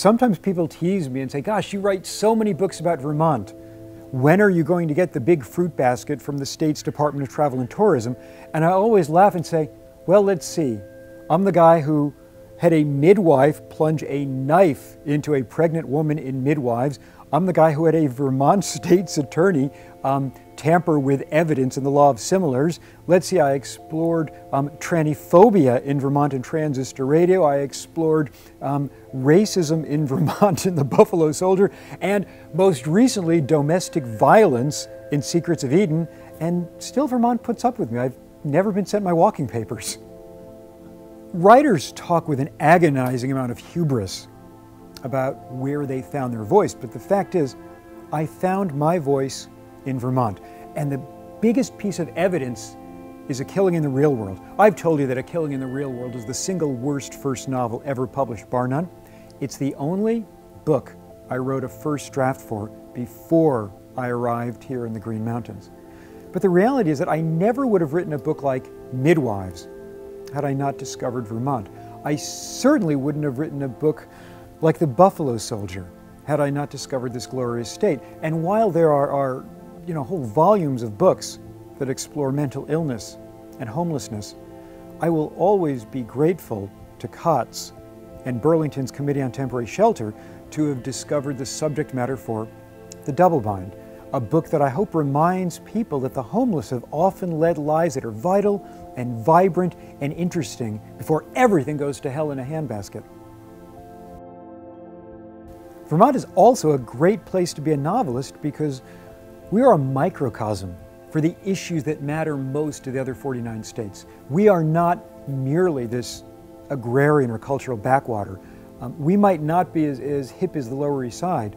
Sometimes people tease me and say, gosh, you write so many books about Vermont. When are you going to get the big fruit basket from the state's Department of Travel and Tourism? And I always laugh and say, well, let's see. I'm the guy who had a midwife plunge a knife into a pregnant woman in midwives. I'm the guy who had a Vermont state's attorney tamper with evidence in the law of similars. Let's see, I explored trannyphobia in Vermont in Transistor Radio. I explored racism in Vermont in the Buffalo Soldier, and most recently, domestic violence in Secrets of Eden. And still Vermont puts up with me. I've never been sent my walking papers. Writers talk with an agonizing amount of hubris about where they found their voice, but the fact is, I found my voice in Vermont. And the biggest piece of evidence is A Killing in the Real World. I've told you that A Killing in the Real World is the single worst first novel ever published, bar none. It's the only book I wrote a first draft for before I arrived here in the Green Mountains. But the reality is that I never would have written a book like Midwives had I not discovered Vermont. I certainly wouldn't have written a book like The Buffalo Soldier had I not discovered this glorious state. And while there are whole volumes of books that explore mental illness and homelessness, I will always be grateful to COTS and Burlington's Committee on Temporary Shelter to have discovered the subject matter for The Double Bind, a book that I hope reminds people that the homeless have often led lives that are vital and vibrant and interesting before everything goes to hell in a handbasket. Vermont is also a great place to be a novelist because we are a microcosm for the issues that matter most to the other 49 states. We are not merely this agrarian or cultural backwater. We might not be as hip as the Lower East Side,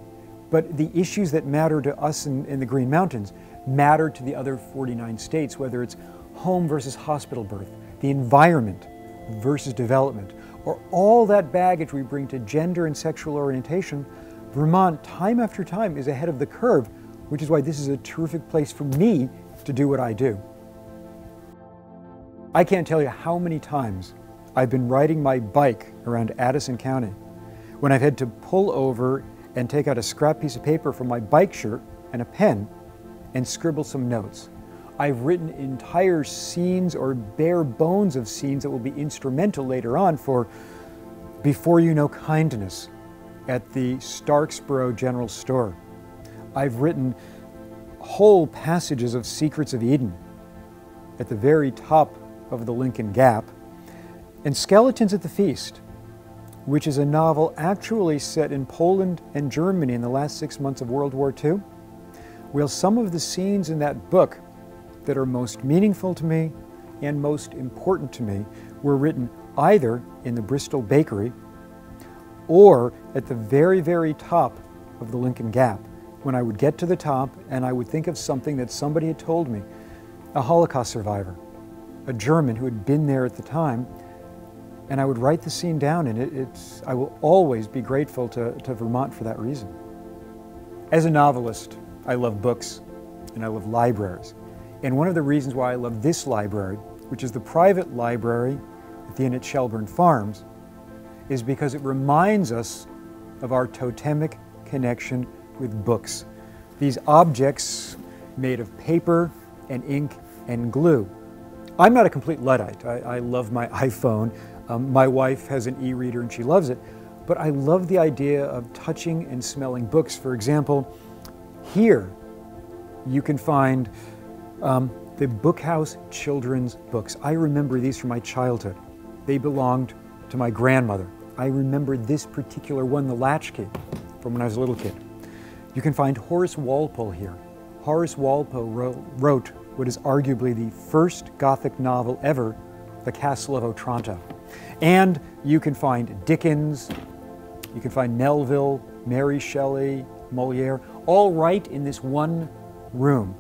but the issues that matter to us in the Green Mountains matter to the other 49 states, whether it's home versus hospital birth, the environment versus development, or all that baggage we bring to gender and sexual orientation. Vermont, time after time, is ahead of the curve, which is why this is a terrific place for me to do what I do. I can't tell you how many times I've been riding my bike around Addison County when I've had to pull over and take out a scrap piece of paper from my bike shirt and a pen and scribble some notes. I've written entire scenes or bare bones of scenes that will be instrumental later on for Before You Know Kindness at the Starksboro General Store. I've written whole passages of Secrets of Eden at the very top of the Lincoln Gap, and Skeletons at the Feast, which is a novel actually set in Poland and Germany in the last 6 months of World War II. Well, some of the scenes in that book that are most meaningful to me and most important to me were written either in the Bristol Bakery or at the very, very top of the Lincoln Gap, when I would get to the top and I would think of something that somebody had told me, a Holocaust survivor, a German who had been there at the time, and I would write the scene down, and I will always be grateful to Vermont for that reason. As a novelist, I love books and I love libraries. And one of the reasons why I love this library, which is the private library at the Inn at Shelburne Farms, is because it reminds us of our totemic connection with books. These objects made of paper and ink and glue. I'm not a complete Luddite. I love my iPhone. My wife has an e-reader and she loves it. But I love the idea of touching and smelling books. For example, here you can find the Bookhouse children's books. I remember these from my childhood. They belonged to my grandmother. I remember this particular one, The Latchkey, from when I was a little kid. You can find Horace Walpole here. Horace Walpole wrote what is arguably the first Gothic novel ever, The Castle of Otranto. And you can find Dickens, you can find Melville, Mary Shelley, Molière, all right in this one room.